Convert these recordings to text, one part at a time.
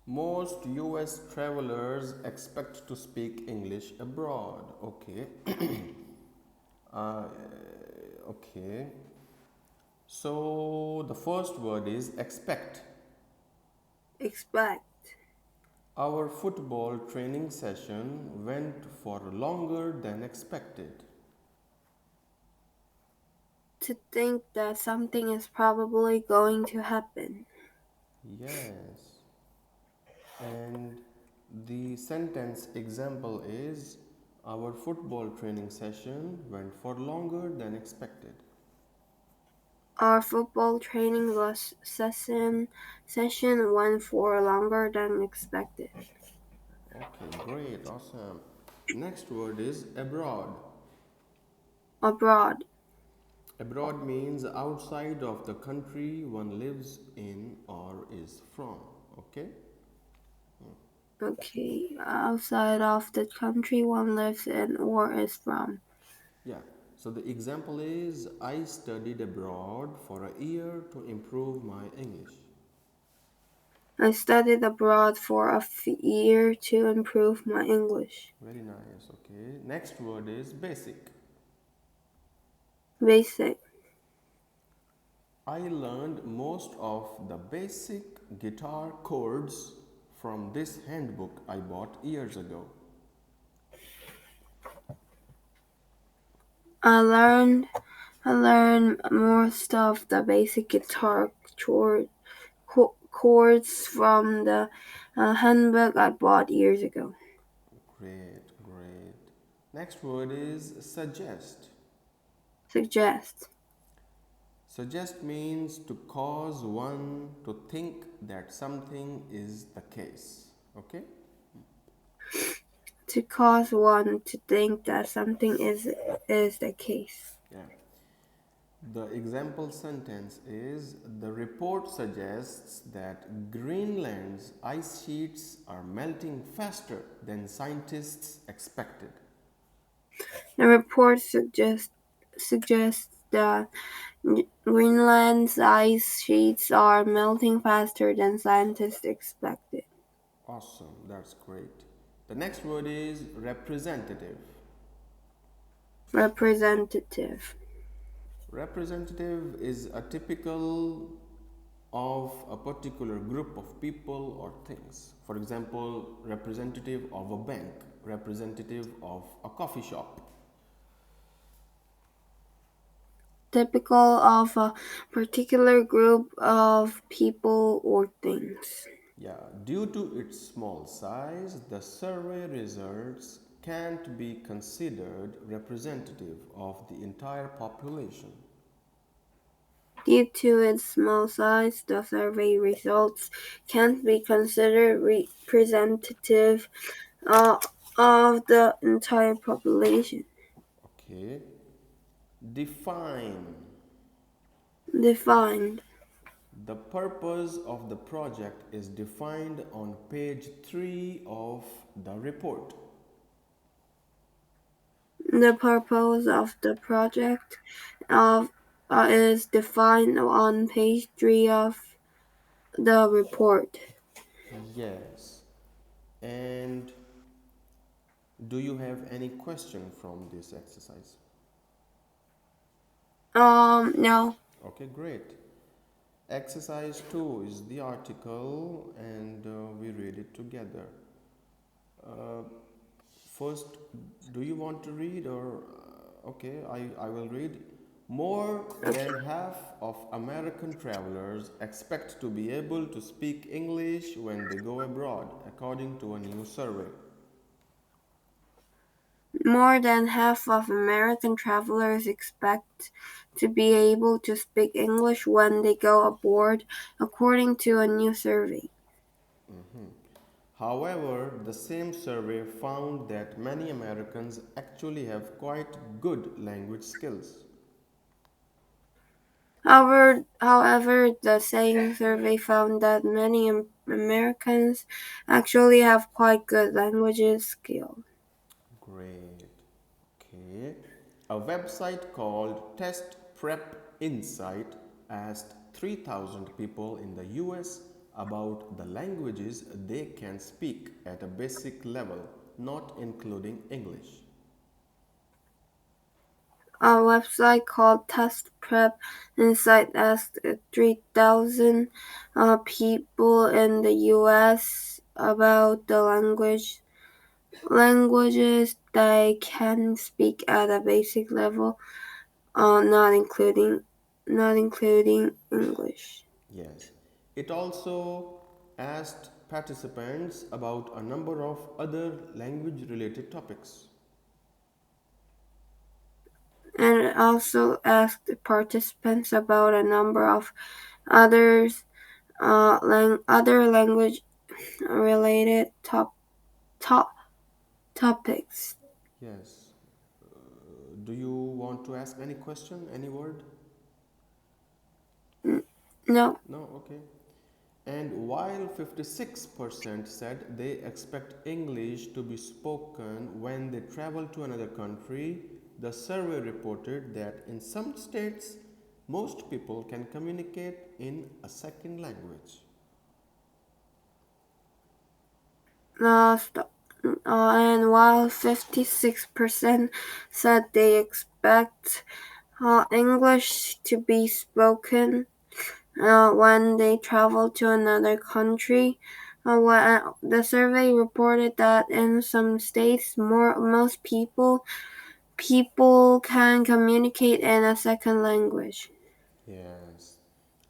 Most US travelers expect to speak English abroad. Okay. Uh, okay. So the first word is expect. Expect. Our football training session went for longer than expected. To think that something is probably going to happen. Yes. And the sentence example is our football training session went for longer than expected. Our football training was session went for longer than expected. Okay, great, awesome. Next word is abroad. Abroad. Abroad means outside of the country one lives in or is from. Okay? Okay. Outside of the country one lives in or is from. Yeah. So the example is I studied abroad for a year to improve my English. I studied abroad for a year to improve my English. Very nice. Okay. Next word is basic. Basic. I learned most of the basic guitar chords from this handbook I bought years ago. I learned I learned most of the basic guitar chords from the handbook I bought years ago. Great, great. Next word is suggest. Suggest. Suggest means to cause one to think that something is the case. Okay? To cause one to think that something is the case. Yeah. The example sentence is the report suggests that Greenland's ice sheets are melting faster than scientists expected. The report suggests that Greenland's ice sheets are melting faster than scientists expected. Awesome, that's great. The next word is representative. Representative. Representative is a typical of a particular group of people or things. For example, representative of a bank, representative of a coffee shop. Typical of a particular group of people or things. Yeah, due to its small size, the survey results can't be considered representative of the entire population. Due to its small size, the survey results can't be considered representative uh, of the entire population. Okay, define. Defined. The purpose of the project is defined on page 3 of the report. The purpose of the project of, is defined on page 3 of the report. Yes. And do you have any question from this exercise? No. Okay, great. Exercise 2 is the article and we read it together. Uh, First, do you want to read or okay, I will read. More Okay. than half of American travelers expect to be able to speak English when they go abroad, according to a new survey. More than half of American travelers expect to be able to speak English when they go abroad, according to a new survey. However, the same survey found that many Americans actually have quite good language skills. However, the same survey found that many Americans actually have quite good languages skills. Great. Okay. A website called Test Prep Insight asked 3,000 people in the US about the languages they can speak at a basic level, not including English. A website called Test Prep Insight asked 3,000 people in the U.S. about the languages they can speak at a basic level, not including English. Yes. It also asked participants about a number of other language related topics. And it also asked participants about a number of others other language related top topics. Yes. Do you want to ask any question, any word? No, No? Okay. And while 56% said they expect English to be spoken when they travel to another country, the survey reported that in some states, most people can communicate in a second language. st- and while 56% said they expect English to be spoken when they travel to another country. The survey reported that in some states, most people can communicate in a second language. Yes.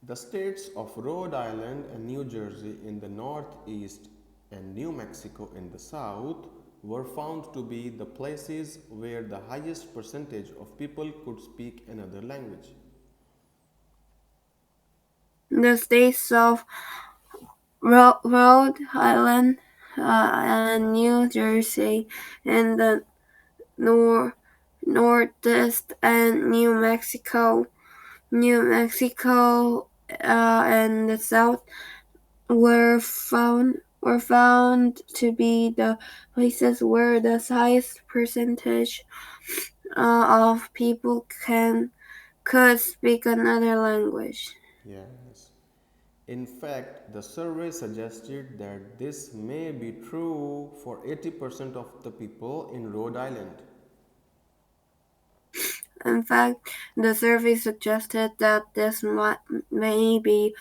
The states of Rhode Island and New Jersey in the northeast and New Mexico in the south were found to be the places where the highest percentage of people could speak another language. The states of Rhode Island and New Jersey in the nor- northeast and New Mexico and the south were found to be the places where the highest percentage of people can could speak another language. Yes. In fact, the survey suggested that this may be true for 80% of the people in Rhode Island. In fact, the survey suggested that this may be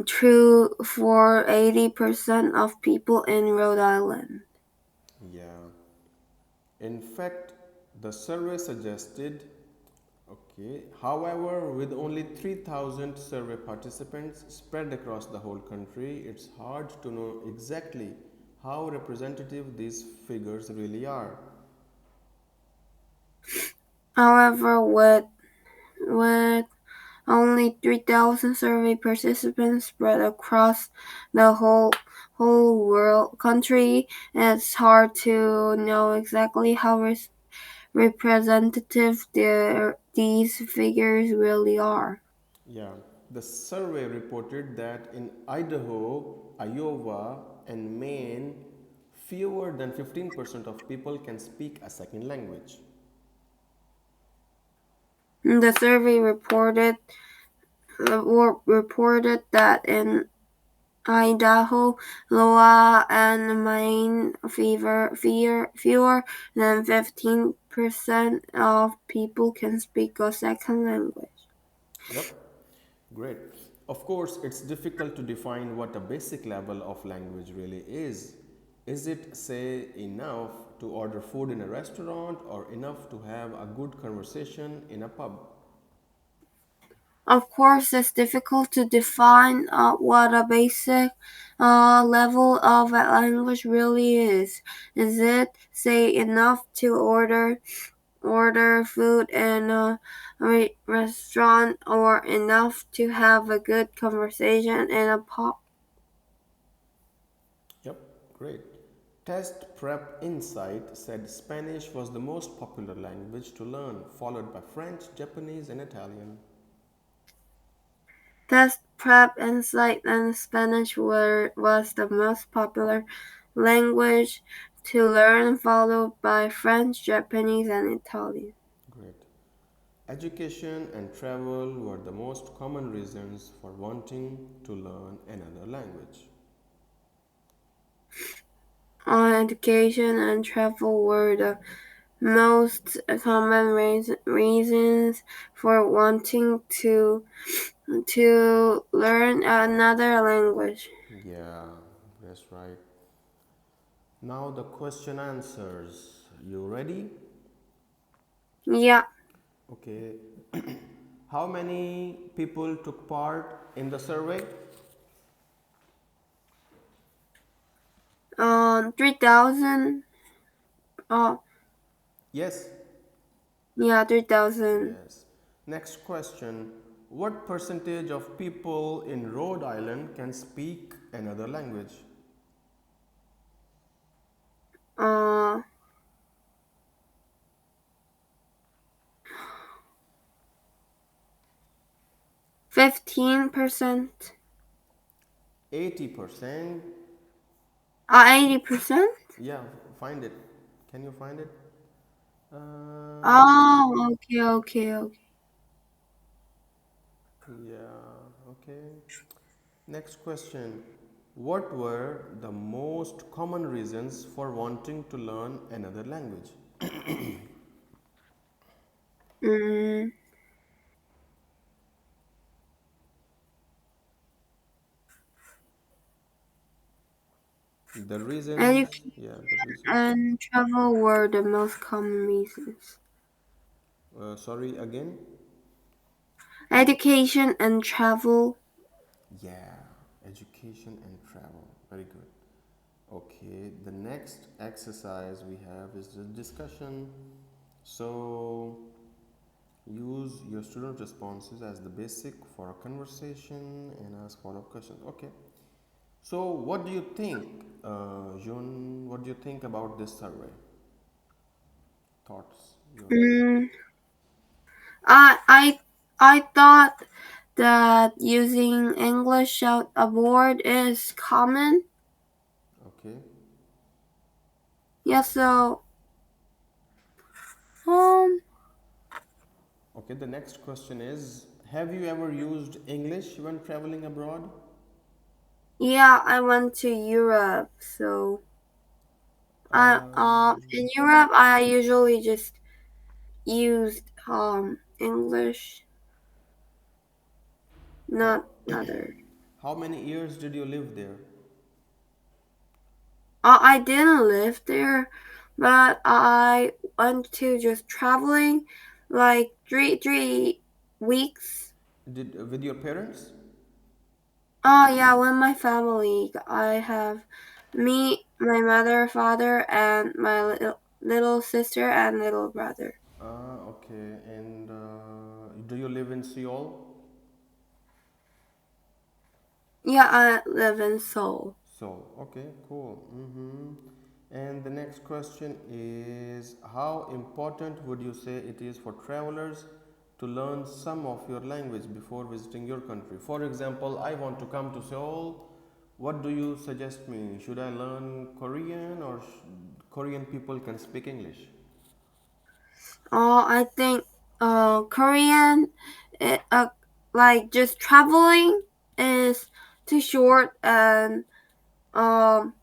true for 80% of people in Rhode Island. Yeah. In fact, the survey suggested, okay, however, with only 3,000 survey participants spread across the whole country, it's hard to know exactly how representative these figures really are. However, with only 3,000 survey participants spread across the whole world country, it's hard to know exactly how representative these figures really are. Yeah, the survey reported that in Idaho, Iowa, and Maine, fewer than 15% of people can speak a second language. The survey reported that in Idaho, Iowa, and Maine, fewer than 15% of people can speak a second language. Yep, great. Of course, it's difficult to define what a basic level of language really is. Is it, say, enough to order food in a restaurant or enough to have a good conversation in a pub? Of course, it's difficult to define what a basic level of a language really is. Is it, say, enough to order food in a restaurant, or enough to have a good conversation in a pub? Yep, great. Test Prep Insight said Spanish was the most popular language to learn, followed by French, Japanese, and Italian. Test prep insight and Spanish was the most popular language to learn, followed by French, Japanese, and Italian. Great. Education and travel were the most common reasons for wanting to learn another language. Education and travel were the most common reasons for wanting to learn another language. Yeah, that's right. Now the question answers. You ready? Yeah, Okay. How many people took part in the survey? 3,000. Oh, Yes. yeah, 3,000. Yes. Next question. What percentage of people in Rhode Island can speak another language? Uh, 15%. 80%. 80%. Yeah, find it. Can you find it? Uh, Oh, okay, okay, okay. yeah, okay. Next question. What were the most common reasons for wanting to learn another language? Mm, The reasons, education yeah, the reasons. and travel were the most common reasons. Sorry, again? Education and travel. Yeah, education and travel. Very good. Okay, the next exercise we have is the discussion. So, use your student responses as the basic for a conversation and ask follow up questions. Okay. So, what do you think, Jun? What do you think about this survey? Thoughts? Yours? Mm, I I I thought that using English out abroad is common. Okay. Yeah, so um Okay. The next question is: have you ever used English when traveling abroad? yeah, I went to Europe, so I Um, in Europe I usually just used English, how, not other. how many years did you live there? I didn't live there, but I went to just traveling like three weeks. Did with your parents? Oh yeah, with my family. I have me, my mother, father, and my little sister and little brother. Okay. And do you live in Seoul? Yeah, I live in Seoul. Seoul. Okay, cool. And the next question is: how important would you say it is for travelers to learn some of your language before visiting your country? For example, I want to come to Seoul. What do you suggest me? Should I learn Korean or Korean people can speak English? I think Korean, it, like just traveling is too short and um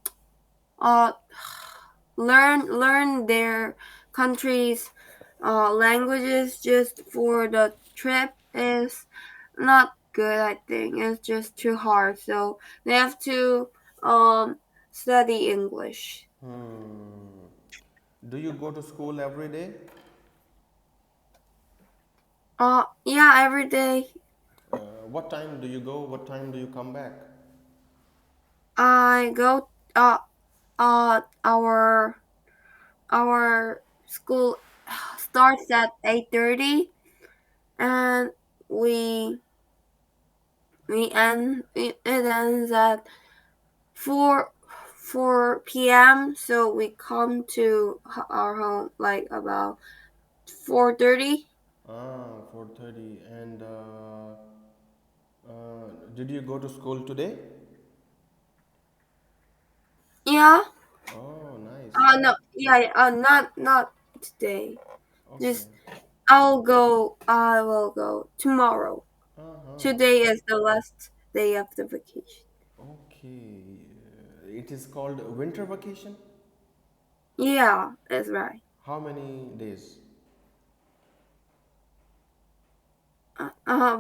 uh learn their country's languages just for the trip is not good. I think it's just too hard. So they have to um study English. Hmm. Do you go to school every day? Yeah, every day What time do you go? What time do you come back? I go. Our school starts at 8:30, and we it ends at 4 p.m. So we come to our home like about 4:30. 4:30. And did you go to school today? Yeah. Oh, nice. No. Yeah. Not today. Okay. Just I will go tomorrow. Uh-huh. Today is the last day of the vacation. Okay. It is called winter vacation. Yeah, that's right. How many days?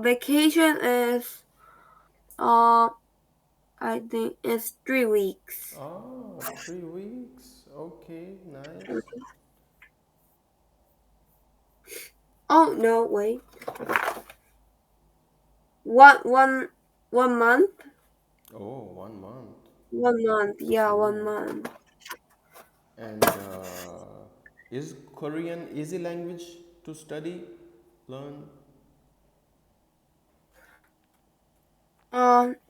Vacation is uh I think it's 3 weeks. Ah, 3 weeks. Okay, nice. Oh no, wait. One month? Oh, 1 month. 1 month. Yeah, one Cool. month. And is Korean easy language to study, learn?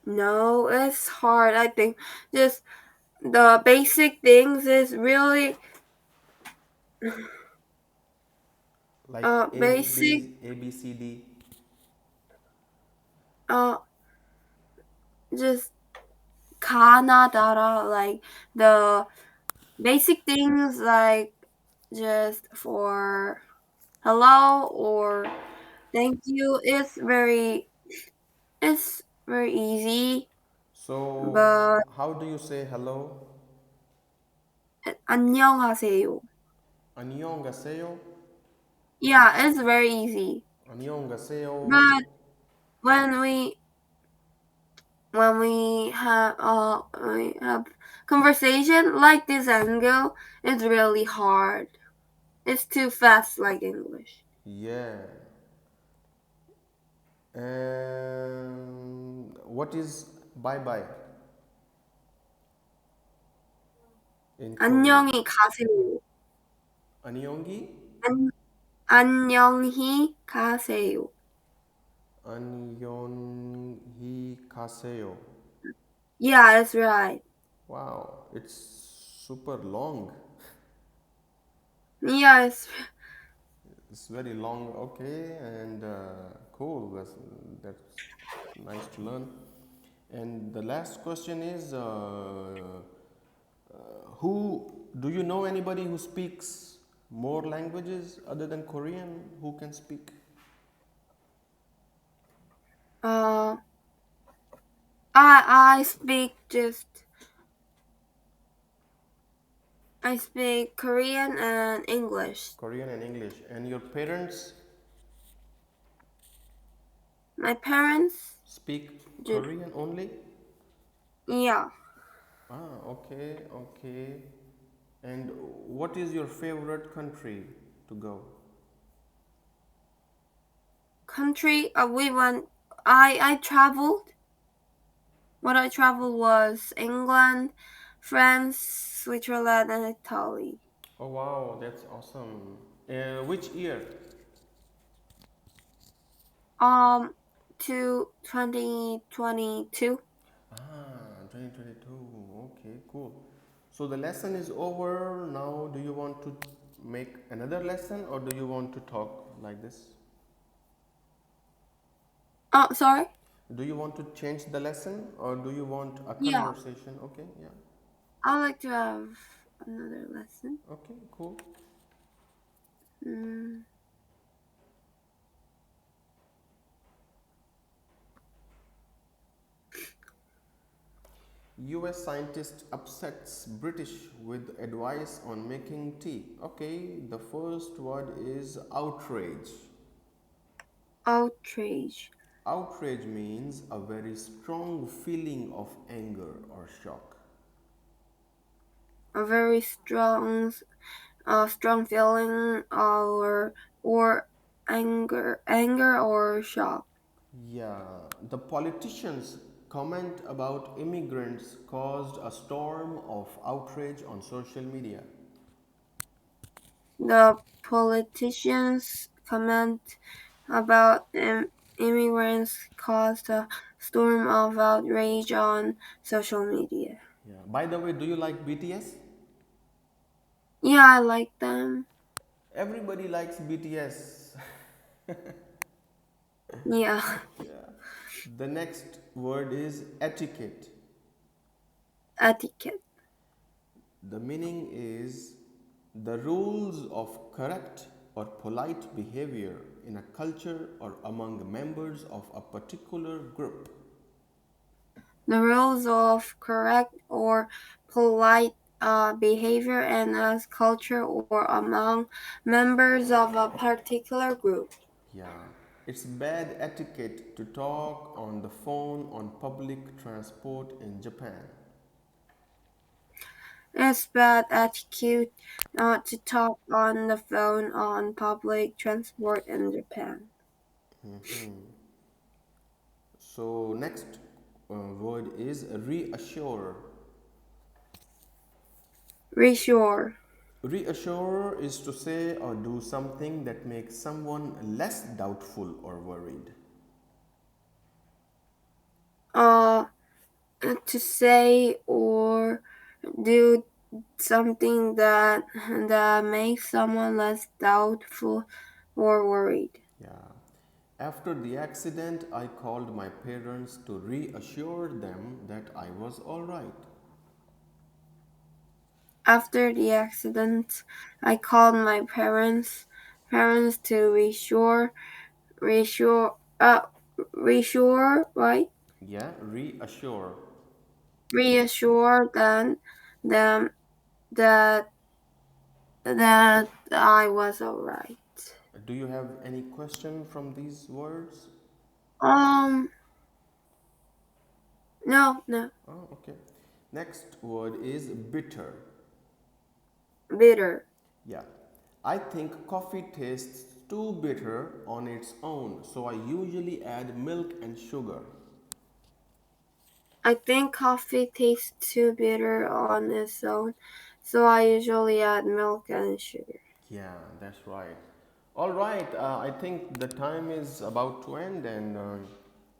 No, it's hard. I think just the basic things is really Like basic A B C D. uh just Canada, like the basic things like just for hello or thank you. It's very easy, So, but how do you say hello? 안녕하세요. 안녕하세요. Yeah, it's very easy. 안녕하세요. But when we have conversation like this angle, it's really hard. It's too fast like English. Yeah. And what is bye bye in Korean? 안녕히 가세요. 안녕히 안, 안녕히 가세요. 안녕히 가세요. Yeah, that's right. Wow, it's super long. Yeah, It's very long. Okay, and cool. That's nice to learn. And the last question is, who do you know anybody who speaks more languages other than Korean who can speak? uh, I speak just I speak Korean and English. Korean and English. And your parents My parents speak just Korean only? yeah. Ah, okay, okay. And what is your favorite country to go? Country we went. I traveled. What I traveled was England, France, Switzerland, and Italy. Oh wow, that's awesome. Which year? Um, to 2022. 2022. Okay, cool. So the lesson is over. Now, do you want to make another lesson or do you want to talk like this? Oh, sorry. Do you want to change the lesson or do you want a Yeah, conversation? Okay, yeah. I like to have another lesson. Okay, cool. Mm. US scientist upsets British with advice on making tea. Okay, the first word is outrage. Outrage. Outrage means a very strong feeling of anger or shock. A very strong feeling or anger or shock. Yeah, the politicians' comment about immigrants caused a storm of outrage on social media. The politicians' comment about immigrants caused a storm of outrage on social media. Yeah. By the way, do you like BTS? Yeah, I like them. Everybody likes BTS. Yeah, Yeah. The next word is etiquette. etiquette. The meaning is the rules of correct or polite behavior in a culture or among members of a particular group. The rules of correct or polite behavior in a culture or among members of a particular group. Yeah, it's bad etiquette to talk on the phone on public transport in Japan. It's bad etiquette not to talk on the phone on public transport in Japan. So, next word is reassure. Reassure. Reassure is to say or do something that makes someone less doubtful or worried. Uh, to say or do something that makes someone less doubtful or worried. Yeah. After the accident, I called my parents to reassure them that I was all right. After the accident, I called my parents to reassure, right? Yeah, reassure. Reassure them that I was alright. Do you have any question from these words? Um, no, no, Oh, okay. Next word is bitter. bitter. Yeah. I think coffee tastes too bitter on its own, so I usually add milk and sugar. I think coffee tastes too bitter on its own, so I usually add milk and sugar. Yeah, that's right. All right, I think the time is about to end, and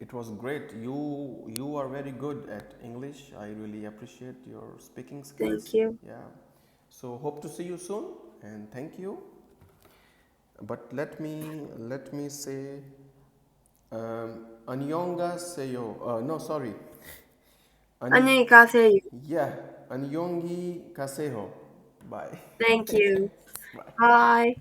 it was great. You are very good at English. I really appreciate your speaking Thank skills. you. Yeah. So hope to see you soon, and thank you. But let me say, Anyonga seyo. No, sorry. Ani, 안녕히 가세요. yeah, Anyongi kaseho. Bye. Thank you. Bye. Bye.